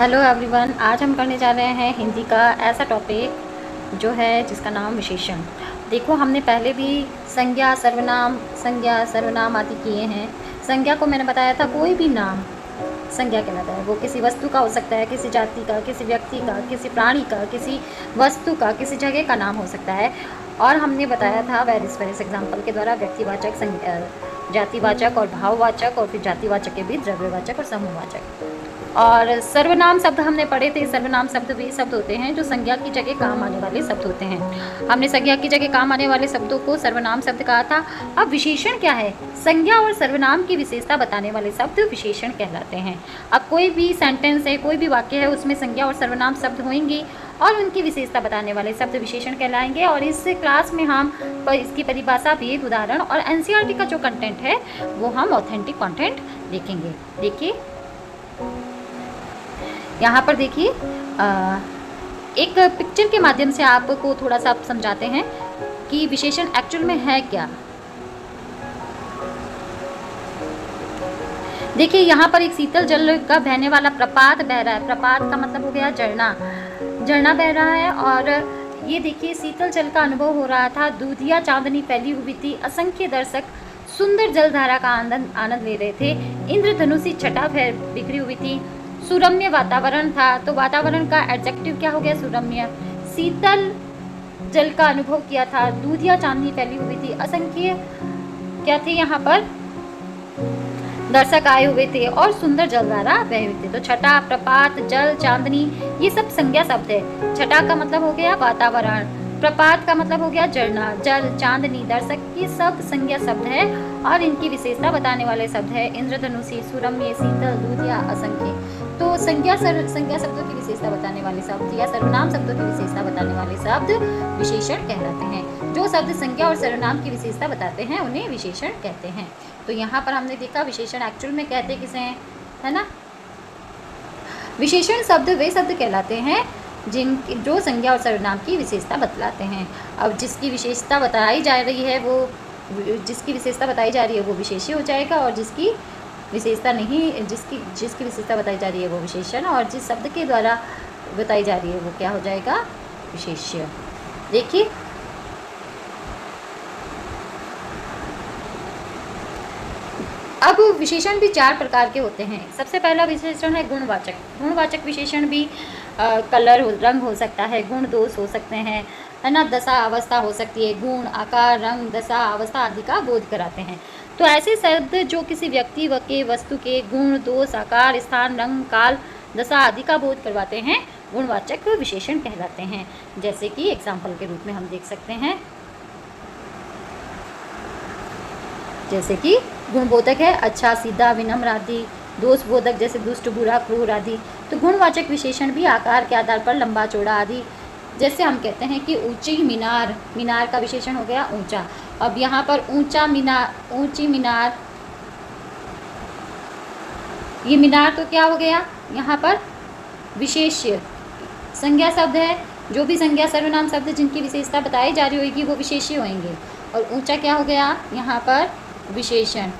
Hello everyone, आज हम करने जा रहे हैं हिंदी का ऐसा टॉपिक जो है जिसका नाम विशेषण। देखो, हमने पहले भी संज्ञा सर्वनाम आदि किए हैं। संज्ञा को मैंने बताया था कोई भी नाम संज्ञा कहलाता है। वो किसी वस्तु का हो सकता है, किसी जाति का, किसी व्यक्ति का, किसी प्राणी का, किसी वस्तु का, किसी जगह का नाम हो सकता है। और हमने बताया था वेरियस एग्जाम्पल के द्वारा व्यक्तिवाचक, जातिवाचक और भाववाचक, और फिर जातिवाचक के भी द्रव्यवाचक और समूहवाचक। और सर्वनाम शब्द हमने पढ़े थे। सर्वनाम शब्द वे शब्द होते हैं जो संज्ञा की जगह काम आने वाले शब्द होते हैं। हमने संज्ञा की जगह काम आने वाले शब्दों को सर्वनाम शब्द कहा था। अब विशेषण क्या है? संज्ञा और सर्वनाम की विशेषता बताने वाले शब्द विशेषण कहलाते हैं। अब कोई भी सेंटेंस है, कोई भी वाक्य है, उसमें संज्ञा और सर्वनाम शब्द होंगे और उनकी विशेषता बताने वाले शब्द विशेषण कहलाएंगे। और इस क्लास में हम इसकी परिभाषा, भेद, उदाहरण और एनसीईआरटी का जो कंटेंट है वो हम ऑथेंटिक कंटेंट देखेंगे। देखिए, यहाँ पर देखिए, एक पिक्चर के माध्यम से आपको थोड़ा सा समझाते हैं कि विशेषण एक्चुअल में है क्या। देखिए, यहाँ पर एक शीतल जल का बहने वाला प्रपात बह रहा है। प्रपात का मतलब हो गया झरना। झरना बह रहा है और ये देखिए, शीतल जल का अनुभव हो रहा था। दूधिया चांदनी फैली हुई थी। असंख्य दर्शक सुंदर जलधारा का आनंद ले रहे थे। इंद्रधनुषी छटा बिखरी हुई थी। सुरम्य वातावरण था। तो वातावरण का एडजेक्टिव क्या हो गया? सुरम्य। शीतल जल का अनुभव किया था। दूधिया चांदनी फैली हुई थी। असंख्य क्या थे? यहाँ पर दर्शक आए हुए थे और सुंदर जलधारा बह हुई थी। तो छटा, प्रपात, जल, चांदनी, ये सब संज्ञा शब्द है। छटा का मतलब हो गया वातावरण, प्रपात का मतलब हो गया झरना, जल, चांदनी, दर्शक, ये सब संज्ञा शब्द है और इनकी विशेषता बताने वाले शब्द है इंद्रधनुषी, सुरम्य, शीतल, दूधिया, असंख्य। तो संज्ञा शब्दों की विशेषता बताने वाले शब्द या सर्वनाम शब्दों की विशेषता बताने वाले शब्द विशेषण कहलाते हैं। जो शब्द संज्ञा और सर्वनाम की विशेषता बताते हैं उन्हें विशेषण कहते हैं। तो यहाँ पर हमने देखा विशेषण एक्चुअल में कहते किसे हैं, है ना। विशेषण शब्द वे शब्द कहलाते हैं जो संज्ञा और सर्वनाम की विशेषता बतलाते हैं। अब जिसकी विशेषता बताई जा रही है वो विशेष्य हो जाएगा, और जिसकी विशेषता नहीं, जिसकी विशेषता बताई जा रही है वो विशेषण, और जिस शब्द के द्वारा बताई जा रही है वो क्या हो जाएगा? विशेष्य। देखिए, अब विशेषण भी 4 प्रकार के होते हैं। सबसे पहला विशेषण है गुणवाचक। गुणवाचक विशेषण भी कलर, रंग हो सकता है, गुण, दोष हो सकते हैं, है ना, दशा, अवस्था हो सकती है। गुण, आकार, रंग, दशा, अवस्था आदि का बोध कराते हैं। तो ऐसे शब्द जो किसी व्यक्ति के, वस्तु के गुण, दोष, आकार, स्थान, रंग, काल, दशा आदि का बोध करवाते हैं गुणवाचक विशेषण कहलाते हैं। जैसे कि एग्जाम्पल के रूप में हम देख सकते हैं, जैसे कि गुणबोधक है अच्छा, सीधा, विनम्र आदि। दोषबोधक जैसे दुष्ट, बुरा, क्रूर आदि। तो गुणवाचक विशेषण भी आकार के आधार पर लंबा, चौड़ा आदि। जैसे हम कहते हैं कि ऊंची मीनार, मीनार का विशेषण हो गया ऊंचा। अब यहाँ पर ऊंचा मीनार, ऊंची मीनार, ये मीनार तो क्या हो गया? यहाँ पर विशेष्य संज्ञा शब्द है। जो भी संज्ञा सर्वनाम शब्द जिनकी विशेषता बताई जा रही होगी वो विशेष्य होंगे। और ऊंचा क्या हो गया? यहाँ पर विशेषण।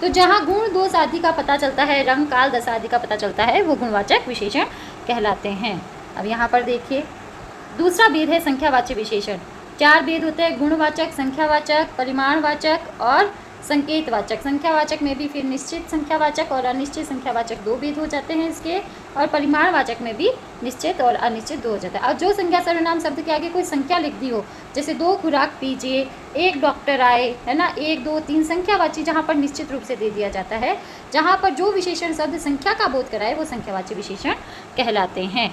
तो जहाँ गुण, दोष आदि का पता चलता है, रंग, काल, दशा आदि का पता चलता है, वो गुणवाचक विशेषण कहलाते हैं। अब यहाँ पर देखिए, दूसरा भेद है संख्यावाचक विशेषण। 4 भेद होते हैं: गुणवाचक, संख्यावाचक, परिमाणवाचक और संकेतवाचक। संख्यावाचक में भी फिर निश्चित संख्यावाचक और अनिश्चित संख्यावाचक 2 भेद हो जाते हैं इसके, और परिमाणवाचक में भी निश्चित और अनिश्चित 2 हो जाता है। और जो संज्ञा सर्वनाम शब्द के आगे कोई संख्या लिख दी हो, जैसे 2 खुराक पीजिए, 1 डॉक्टर आए, है ना, 1, 2, 3 संख्यावाची जहाँ पर निश्चित रूप से दे दिया जाता है, जहाँ पर जो विशेषण शब्द संख्या का बोध कराए वो संख्यावाची विशेषण कहलाते हैं।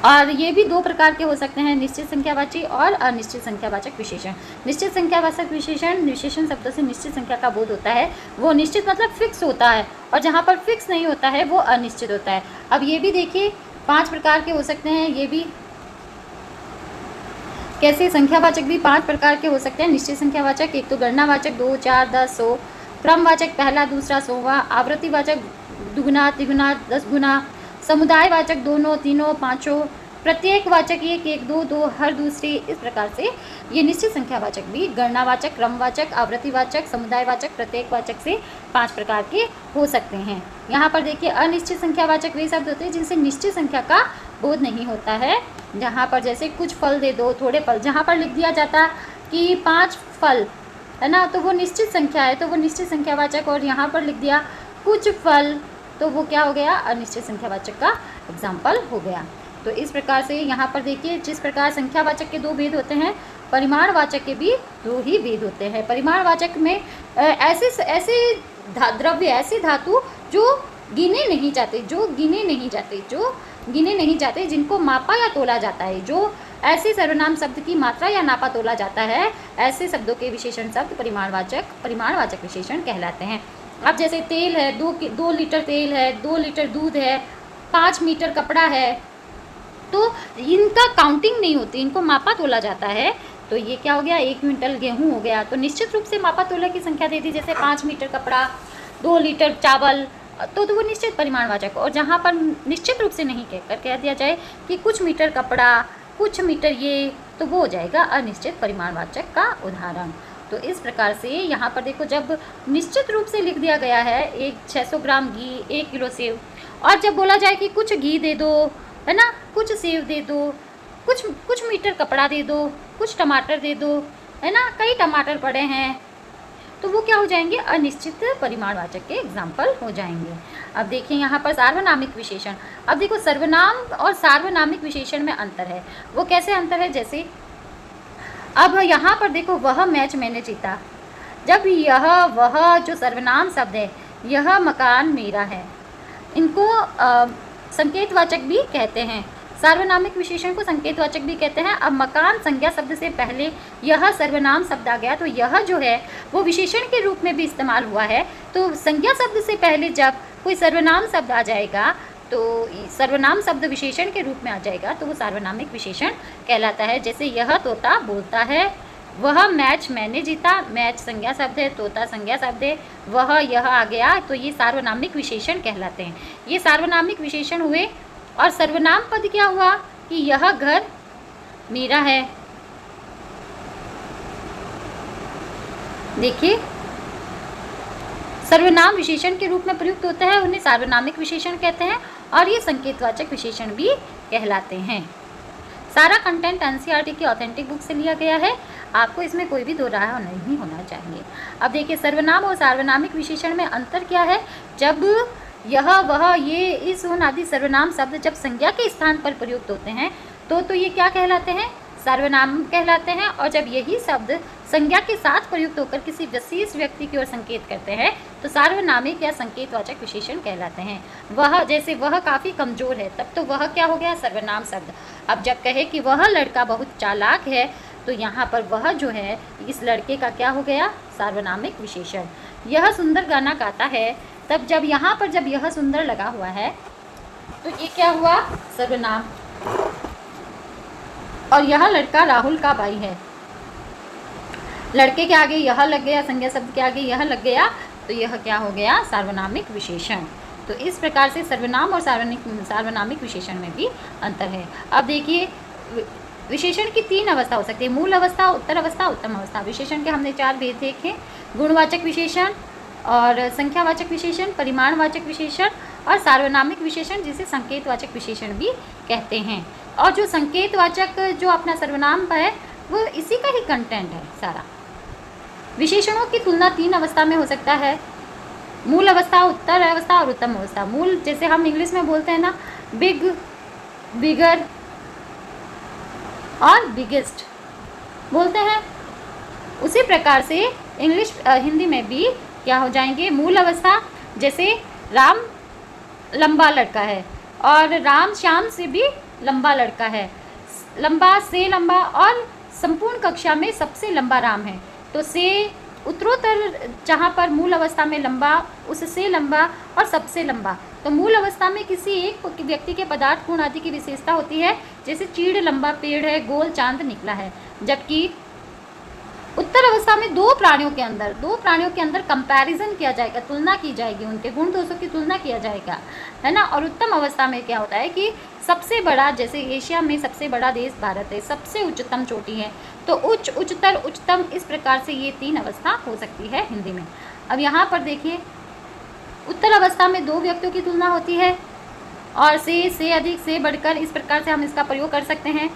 और ये भी 2 प्रकार के हो सकते हैं, निश्चित संख्यावाची और अनिश्चित संख्यावाचक विशेषण। निश्चित संख्यावाचक विशेषण शब्दों से निश्चित संख्या का बोध होता है। वो निश्चित मतलब फिक्स होता है, और जहाँ पर फिक्स नहीं होता है वो अनिश्चित होता है। अब ये भी देखिए 5 प्रकार के हो सकते हैं। ये भी कैसे? संख्यावाचक भी 5 प्रकार के हो सकते हैं। निश्चित संख्यावाचक, एक तो गणनावाचक 2, 4, 10, 100, क्रमवाचक पहला, दूसरा, 100वां, आवृत्तिवाचक दुगुना, तिगुना, 10 गुना, समुदायवाचक दोनों, तीनों, पाँचों, प्रत्येक वाचक एक, एक, दो, दो, हर दूसरे, इस प्रकार से ये निश्चित संख्यावाचक भी गणनावाचक, क्रमवाचक, आवृत्तिवाचक, समुदायवाचक, प्रत्येकवाचक से 5 प्रकार के हो सकते हैं। यहाँ पर देखिए अनिश्चित संख्यावाचक वे शब्द होते हैं जिनसे निश्चित संख्या का बोध नहीं होता है। जहाँ पर जैसे कुछ फल दे दो, थोड़े फल, जहाँ पर लिख दिया जाता कि 5 फल है ना, तो वो निश्चित संख्या है, तो वो निश्चित संख्यावाचक, और यहाँ पर लिख दिया कुछ फल, तो वो क्या हो गया, अनिश्चित संख्यावाचक का एग्जाम्पल हो गया। तो इस प्रकार से यहाँ पर देखिए जिस प्रकार संख्यावाचक के 2 भेद होते हैं, परिमाणवाचक के भी 2 ही भेद होते हैं। परिमाणवाचक में ऐसे द्रव्य, ऐसे धातु जो गिने नहीं जाते, जिनको मापा या तोला जाता है, जो ऐसे सर्वनाम शब्द की मात्रा या नापा तोला जाता है, ऐसे शब्दों के विशेषण शब्द परिमाणवाचक विशेषण कहलाते हैं। अब जैसे तेल है, 2 लीटर तेल है, 2 लीटर दूध है, 5 मीटर कपड़ा है, तो इनका काउंटिंग नहीं होती, इनको मापा तोला जाता है। तो ये क्या हो गया, 1 क्विंटल गेहूँ हो गया, तो निश्चित रूप से मापा तोला की संख्या दे दी, जैसे 5 मीटर कपड़ा, 2 लीटर चावल, तो वो निश्चित परिमाणवाचक। और जहाँ पर निश्चित रूप से नहीं कहकर कह दिया जाए कि कुछ मीटर कपड़ा, कुछ मीटर ये, तो वो हो जाएगा अनिश्चित परिमाणवाचक का उदाहरण। तो इस प्रकार से यहाँ पर देखो जब निश्चित रूप से लिख दिया गया है 600 ग्राम घी, 1 किलो सेव, और जब बोला जाए कि कुछ घी दे दो, है ना, कुछ सेव दे दो, कुछ मीटर कपड़ा दे दो, कुछ टमाटर दे दो, है ना, कई टमाटर पड़े हैं, तो वो क्या हो जाएंगे, अनिश्चित परिमाणवाचक के एग्जाम्पल हो जाएंगे। अब देखिए यहाँ पर सार्वनामिक विशेषण। अब देखो सर्वनाम और सार्वनामिक विशेषण में अंतर है। वो कैसे अंतर है, जैसे अब यहाँ पर देखो वह मैच मैंने जीता, जब यह वह जो सर्वनाम शब्द है, यह मकान मेरा है, इनको संकेतवाचक भी कहते हैं। सार्वनामिक विशेषण को संकेतवाचक भी कहते हैं। अब मकान संज्ञा शब्द से पहले यह सर्वनाम शब्द आ गया, तो यह जो है वो विशेषण के रूप में भी इस्तेमाल हुआ है। तो संज्ञा शब्द से पहले जब कोई सर्वनाम शब्द आ जाएगा, तो सर्वनाम शब्द विशेषण के रूप में आ जाएगा, तो वो सार्वनामिक विशेषण कहलाता है। जैसे यह तोता बोलता है, वह मैच मैंने जीता, मैच संज्ञा शब्द है, तोता संज्ञा शब्द है, वह यह आ गया, तो ये सार्वनामिक विशेषण कहलाते हैं। ये सार्वनामिक विशेषण हुए। और सर्वनाम पद क्या हुआ कि यह घर मेरा है। देखिए सर्वनाम विशेषण के रूप में प्रयुक्त होता है, उन्हें सार्वनामिक विशेषण कहते हैं, और ये संकेतवाचक विशेषण भी कहलाते हैं। सारा कंटेंट एनसीईआरटी की ऑथेंटिक बुक से लिया गया है, आपको इसमें कोई भी दो राय नहीं होना चाहिए। अब देखिए सर्वनाम और सार्वनामिक विशेषण में अंतर क्या है। जब यह वह ये इस उन आदि सर्वनाम शब्द जब संज्ञा के स्थान पर प्रयुक्त होते हैं तो ये क्या कहलाते हैं, सर्वनाम कहलाते हैं। और जब यही शब्द संज्ञा के साथ प्रयुक्त होकर किसी विशेष व्यक्ति की ओर संकेत करते हैं तो सार्वनामिक या संकेतवाचक विशेषण कहलाते हैं। वह, जैसे वह काफ़ी कमज़ोर है, तब तो वह क्या हो गया, सर्वनाम शब्द। अब जब कहे कि वह लड़का बहुत चालाक है, तो यहाँ पर वह जो है इस लड़के का क्या हो गया, सार्वनामिक विशेषण। यह सुंदर गाना गाता है, तब जब यहाँ पर जब यह सुंदर लगा हुआ है तो ये क्या हुआ, सर्वनाम। और यह लड़का राहुल का भाई है, लड़के के आगे यह लग गया, संज्ञा शब्द के आगे यह लग गया, तो यह क्या हो गया, सार्वनामिक विशेषण। तो इस प्रकार से सर्वनाम और सार्वनामिक विशेषण में भी अंतर है। अब देखिए विशेषण की 3 अवस्था हो सकती है, मूल अवस्था, उत्तर अवस्था, उत्तम अवस्था। विशेषण के हमने 4 भेद देखे, गुणवाचक विशेषण और संख्यावाचक विशेषण, परिमाणवाचक विशेषण और सार्वनामिक विशेषण, जिसे संकेतवाचक विशेषण भी कहते हैं। और जो संकेतवाचक जो अपना सर्वनाम है वो इसी का ही कंटेंट है सारा। विशेषणों की तुलना 3 अवस्था में हो सकता है, मूल अवस्था, उत्तर अवस्था और उत्तम अवस्था। मूल जैसे हम इंग्लिश में बोलते हैं ना, बिग, बिगर और बिगेस्ट बोलते हैं, उसी प्रकार से हिंदी में भी क्या हो जाएंगे, मूल अवस्था, जैसे राम लंबा लड़का है और राम श्याम से भी लंबा लड़का है, लंबा से लंबा, और संपूर्ण कक्षा में सबसे लंबा राम है। तो से उत्तरोत्तर जहाँ पर मूल अवस्था में लंबा, उससे लंबा और सबसे लंबा। तो मूल अवस्था में किसी एक व्यक्ति के पदार्थ गुण आदि की विशेषता होती है, जैसे चीड़ लंबा पेड़ है, गोल चांद निकला है। जबकि उत्तर अवस्था में 2 प्राणियों के अंदर कंपैरिजन किया जाएगा, तुलना की जाएगी, उनके गुण दोषों की तुलना किया जाएगा, है ना। और उत्तम अवस्था में क्या होता है कि सबसे बड़ा, जैसे एशिया में सबसे बड़ा देश भारत है, सबसे उच्चतम चोटी है, तो उच्च, उच्चतर, उच्चतम, इस प्रकार से ये 3 अवस्था हो सकती है हिंदी में। अब यहाँ पर देखिए, उत्तर अवस्था में 2 व्यक्तियों की तुलना होती है और से अधिक, से बढ़कर, इस प्रकार से हम इसका प्रयोग कर सकते हैं।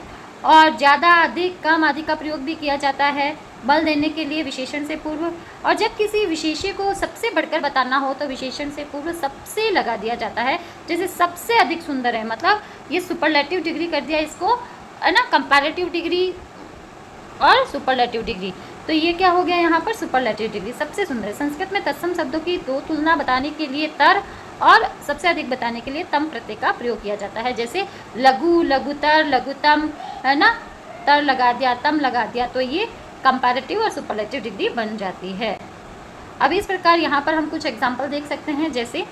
और ज़्यादा, अधिक, कम आदि का प्रयोग भी किया जाता है बल देने के लिए विशेषण से पूर्व। और जब किसी विशेष्य को सबसे बढ़कर बताना हो तो विशेषण से पूर्व सबसे लगा दिया जाता है। जैसे सबसे अधिक सुंदर है, मतलब ये सुपरलेटिव डिग्री कर दिया इसको, है ना, कंपैरेटिव डिग्री और सुपरलेटिव डिग्री। तो ये क्या हो गया यहाँ पर, सुपरलेटिव डिग्री, सबसे सुंदर। संस्कृत में तत्सम शब्दों की 2 तुलना बताने के लिए तर और सबसे अधिक बताने के लिए तम प्रत्यय का प्रयोग किया जाता है। जैसे लघु, लघुतर, लघुतम, है ना, तर लगा दिया, तम लगा दिया, तो ये कंपैरेटिव और सुपरलेटिव डिग्री बन जाती है। अब इस प्रकार यहाँ पर हम कुछ एग्जाम्पल देख सकते हैं। जैसे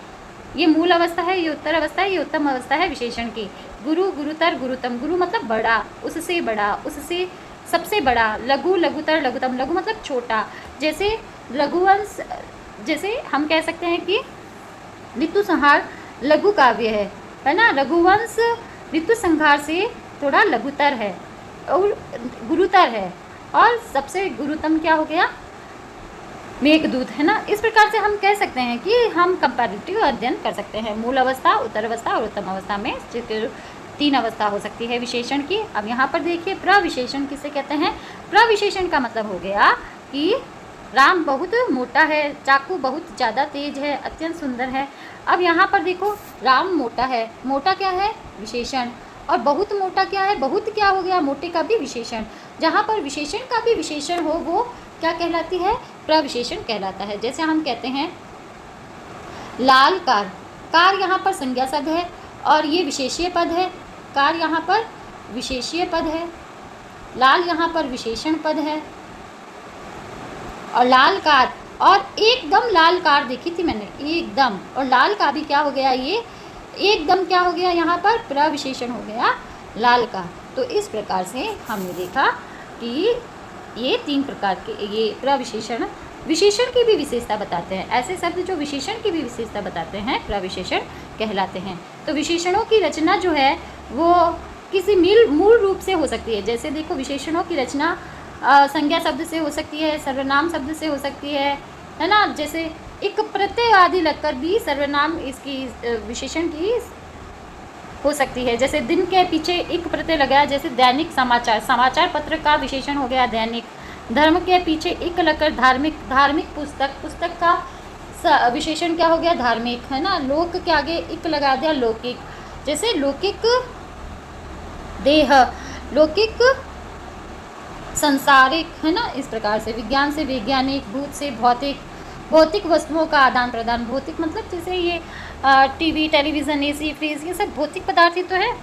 ये मूल अवस्था है, ये उत्तर अवस्था है, ये उत्तम अवस्था है विशेषण की। गुरु, गुरुतर, गुरुतम। गुरु मतलब बड़ा, उससे बड़ा, उससे सबसे बड़ा। लघु, लघुतर, लघुतम। लघु मतलब छोटा। जैसे लघुवंश, जैसे हम कह सकते हैं कि ऋतु संहार लघु काव्य है ना। रघुवंश ऋतु संहार से थोड़ा लघुतर है और गुरुतर है। और सबसे गुरुतम क्या हो गया, मेघदूत, है ना। इस प्रकार से हम कह सकते हैं कि हम कंपैरेटिव अध्ययन कर सकते हैं। मूल अवस्था, उत्तर अवस्था और उत्तम अवस्था में 3 अवस्था हो सकती है विशेषण की। अब यहाँ पर देखिए, प्रविशेषण किसे कहते हैं। प्रविशेषण का मतलब हो गया कि राम बहुत मोटा है, चाकू बहुत ज़्यादा तेज है, अत्यंत सुंदर है। अब यहाँ पर देखो, राम मोटा है, मोटा क्या है, विशेषण। और बहुत मोटा क्या है, बहुत क्या हो गया, मोटे का भी विशेषण। जहाँ पर विशेषण का भी विशेषण हो वो क्या कहलाती है, प्रविशेषण कहलाता है। जैसे हम कहते हैं लाल कार, कार यहाँ पर संज्ञा शब्द है और ये विशेष्य पद है। कार यहाँ पर विशेष्य पद है, लाल यहाँ पर विशेषण पद है। और लाल कार, और एकदम लाल कार देखी थी मैंने, एकदम, और लाल का भी क्या हो गया, ये एकदम क्या हो गया, यहाँ पर प्रविशेषण हो गया लाल का। तो इस प्रकार से हमने देखा कि ये 3 प्रकार के ये प्रविशेषण विशेषण की भी विशेषता बताते हैं। ऐसे शब्द जो विशेषण की भी विशेषता बताते हैं प्रविशेषण कहलाते हैं। तो विशेषणों की रचना जो है वो किसी मूल रूप से हो सकती है। जैसे देखो, विशेषणों की रचना संज्ञा शब्द से हो सकती है, सर्वनाम शब्द से हो सकती है ना। जैसे एक प्रत्यय आदि लगकर भी सर्वनाम इसकी विशेषण की हो सकती है। जैसे दिन के पीछे एक प्रत्यय लगाया, जैसे दैनिक समाचार, समाचार पत्र का विशेषण हो गया दैनिक। धर्म के पीछे एक लगकर धार्मिक, धार्मिक पुस्तक, पुस्तक का विशेषण क्या हो गया, धार्मिक, है ना। लोक के आगे एक लगा दिया, लौकिक। जैसे लौकिक देह, लौकिक संसारिक, है ना। इस प्रकार से विज्ञान से वैज्ञानिक, भूत से भौतिक, भौतिक वस्तुओं का आदान प्रदान। भौतिक मतलब जैसे ये टीवी, टेलीविज़न, एसी, फ्रिज, ये सब भौतिक पदार्थ ही तो है।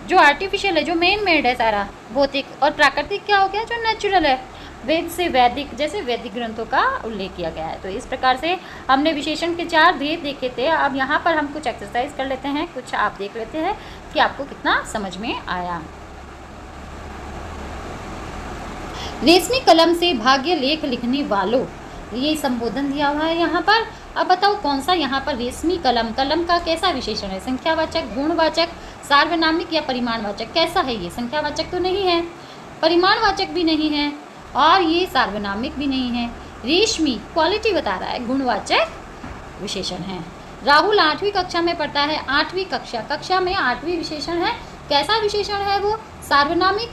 जो आर्टिफिशियल है, जो मैन मेड है सारा भौतिक। और प्राकृतिक क्या हो गया, जो नेचुरल है। वेद से वैदिक, जैसे वैदिक ग्रंथों का उल्लेख किया गया है। तो इस प्रकार से हमने विशेषण के 4 भेद देखे थे। अब यहाँ पर हम कुछ एक्सरसाइज कर लेते हैं, कुछ आप देख लेते हैं कि आपको कितना समझ में आया। रेशमी कलम से भाग्य लेख लिखने वालों, ये संबोधन दिया हुआ है यहाँ पर। अब बताओ कौन सा यहाँ पर रेशमी कलम, कलम का कैसा विशेषण है, संख्यावाचक, गुणवाचक, सार्वनामिक या परिमाणवाचक, कैसा है ये। संख्यावाचक तो नहीं है, परिमाणवाचक भी नहीं है और ये सार्वनामिक भी नहीं है। रेशमी क्वालिटी बता रहा है, गुणवाचक विशेषण है। राहुल 8वीं कक्षा में पढ़ता है, 8वीं कक्षा, कक्षा में 8वीं विशेषण है, कैसा विशेषण है वो, सार्वनामिक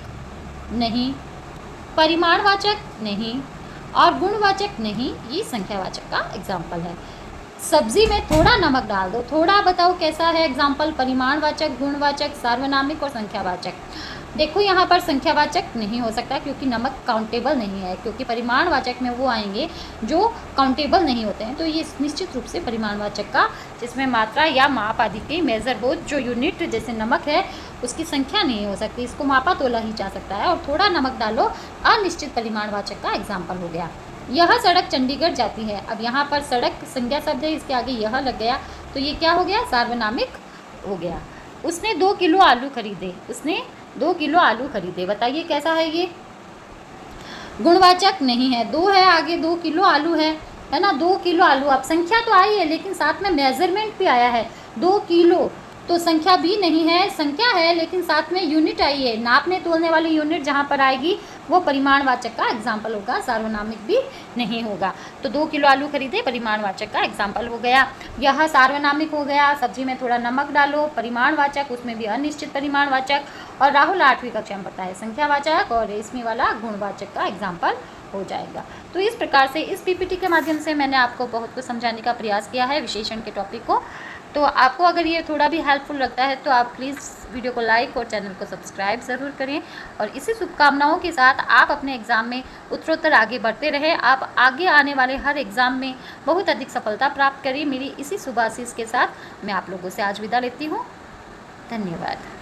नहीं, परिमाणवाचक नहीं और गुणवाचक नहीं, ये संख्यावाचक का एग्जाम्पल है। सब्जी में थोड़ा नमक डाल दो, थोड़ा बताओ कैसा है एग्जाम्पल, परिमाणवाचक, गुणवाचक, सार्वनामिक और संख्यावाचक। देखो यहाँ पर संख्यावाचक नहीं हो सकता क्योंकि नमक काउंटेबल नहीं है, क्योंकि परिमाणवाचक में वो आएंगे जो काउंटेबल नहीं होते हैं। तो ये निश्चित रूप से परिमाणवाचक का, जिसमें मात्रा या माप आदि की मेजर हो, जो यूनिट जैसे नमक है उसकी संख्या नहीं हो सकती, इसको मापा तोला ही जा सकता है। और थोड़ा नमक डालो, अनिश्चित परिमाणवाचक का एग्जाम्पल हो गया। यह सड़क चंडीगढ़ जाती है। अब यहाँ पर सड़क संज्ञा शब्द है, इसके आगे यह लग गया तो ये क्या हो गया, सार्वनामिक हो गया। उसने 2 किलो आलू खरीदे, उसने 2 किलो आलू खरीदे, बताइए कैसा है ये, गुणवाचक नहीं है। 2 है आगे, 2 किलो आलू है ना, 2 किलो आलू। अब संख्या तो आई है लेकिन साथ में मेजरमेंट भी आया है, 2 किलो, तो संख्या भी नहीं है, संख्या है लेकिन साथ में यूनिट आई है, नापने तोलने वाली यूनिट जहाँ पर आएगी वो परिमाणवाचक का एग्जाम्पल होगा, सार्वनामिक भी नहीं होगा। तो 2 किलो आलू खरीदे परिमाणवाचक का एग्जाम्पल हो गया। यह सार्वनामिक हो गया, सब्जी में थोड़ा नमक डालो परिमाणवाचक, उसमें भी अनिश्चित परिमाणवाचक। और राहुल 8वीं कक्षा में पढ़ता है संख्यावाचक, और रेशमी वाला गुणवाचक का एग्जाम्पल हो जाएगा। तो इस प्रकार से इस पीपीटी के माध्यम से मैंने आपको बहुत कुछ समझाने का प्रयास किया है विशेषण के टॉपिक को। तो आपको अगर ये थोड़ा भी हेल्पफुल लगता है तो आप प्लीज़ वीडियो को लाइक और चैनल को सब्सक्राइब ज़रूर करें। और इसी शुभकामनाओं के साथ आप अपने एग्ज़ाम में उत्तरोत्तर आगे बढ़ते रहें, आप आगे आने वाले हर एग्ज़ाम में बहुत अधिक सफलता प्राप्त करें। मेरी इसी शुभ आशीष के साथ मैं आप लोगों से आज विदा लेती हूँ। धन्यवाद।